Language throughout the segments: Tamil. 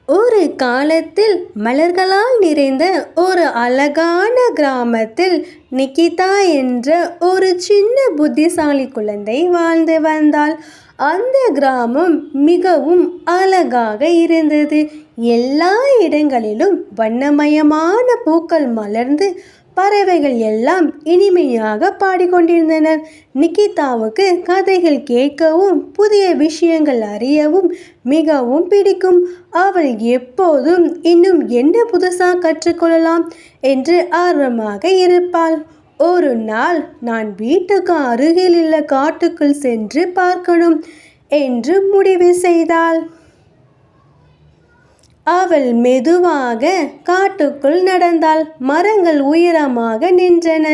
ஒரு காலத்தில் மலர்களால் நிறைந்த ஒரு அழகான கிராமத்தில் நிகிதா என்ற ஒரு சின்ன புத்திசாலி குழந்தை வாழ்ந்து வந்தாள். அந்த கிராமம் மிகவும் அழகாக இருந்தது. எல்லா இடங்களிலும் வண்ணமயமான பூக்கள் மலர்ந்து பறவைகள் எல்லாம் இனிமையாக பாடிக்கொண்டிருந்தனர். நிகிதாவுக்கு கதைகள் கேட்கவும் புதிய விஷயங்கள் அறியவும் மிகவும் பிடிக்கும். அவள் எப்போதும் இன்னும் என்ன புதுசாக கற்றுக்கொள்ளலாம் என்று ஆர்வமாக இருப்பாள். ஒரு நாள் நான் வீட்டுக்கு அருகில் உள்ள காட்டுக்குள் சென்று பார்க்கணும் என்று முடிவு செய்தாள். அவள் மெதுவாக காட்டுக்குள் நடந்தாள். மரங்கள் உயரமாக நின்றன.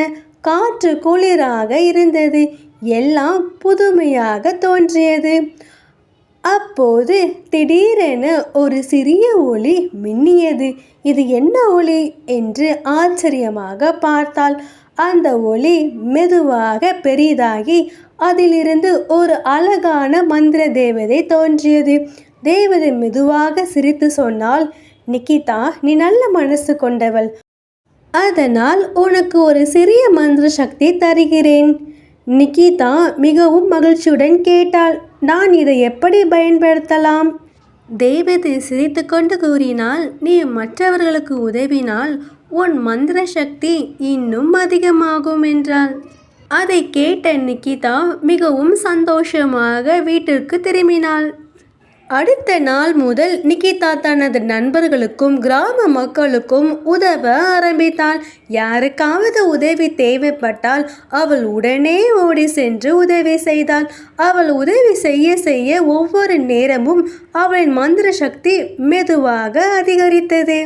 காற்று குளிராக இருந்தது. எல்லாம் புதுமையாக தோன்றியது. அப்போது திடீரென ஒரு சிறிய ஒளி மின்னியது. இது என்ன ஒளி என்று ஆச்சரியமாக பார்த்தாள். அந்த ஒளி மெதுவாக பெரிதாகி அதிலிருந்து ஒரு அழகான மந்திர தேவதை தோன்றியது. தேவதை மெதுவாக சிரித்து சொன்னாள், நிகிதா, நீ நல்ல மனசு கொண்டவள். அதனால் உனக்கு ஒரு சிறிய மந்திர சக்தி தருகிறேன். நிகிதா மிகவும் மகிழ்ச்சியுடன் கேட்டாள், நான் இதை எப்படி பயன்படுத்தலாம்? தேவதை சிரித்து கொண்டு கூறினாள், நீ மற்றவர்களுக்கு உதவினால் உன் மந்திர சக்தி இன்னும் அதிகமாகும் என்றாள். அதை கேட்ட நிகிதா மிகவும் சந்தோஷமாக வீட்டிற்கு திரும்பினாள். அடுத்த நாள் முதல் நிகிதா தனது நண்பர்களுக்கும் கிராம மக்களுக்கும் உதவ ஆரம்பித்தாள். யாருக்காவது உதவி தேவைப்பட்டால் அவள் உடனே ஓடி சென்று உதவி செய்தாள். அவள் உதவி செய்ய செய்ய ஒவ்வொரு நேரமும் அவளின் மந்திர சக்தி மெதுவாக அதிகரித்தது.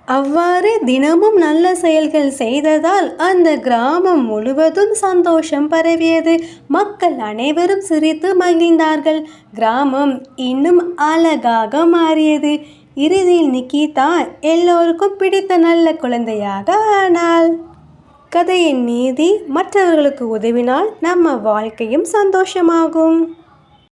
அவ்வாறு தினமும் நல்ல செயல்கள் செய்ததால் அந்த கிராமம் முழுவதும் சந்தோஷம் பரவியது. மக்கள் அனைவரும் சிரித்து மகிழ்ந்தார்கள். கிராமம் இன்னும் அழகாக மாறியது. இறுதியில் நிகிதா எல்லோருக்கும் பிடித்த நல்ல குழந்தையாக ஆனாள். கதையின் நீதி, மற்றவர்களுக்கு உதவினால் நம்ம வாழ்க்கையும் சந்தோஷமாகும்.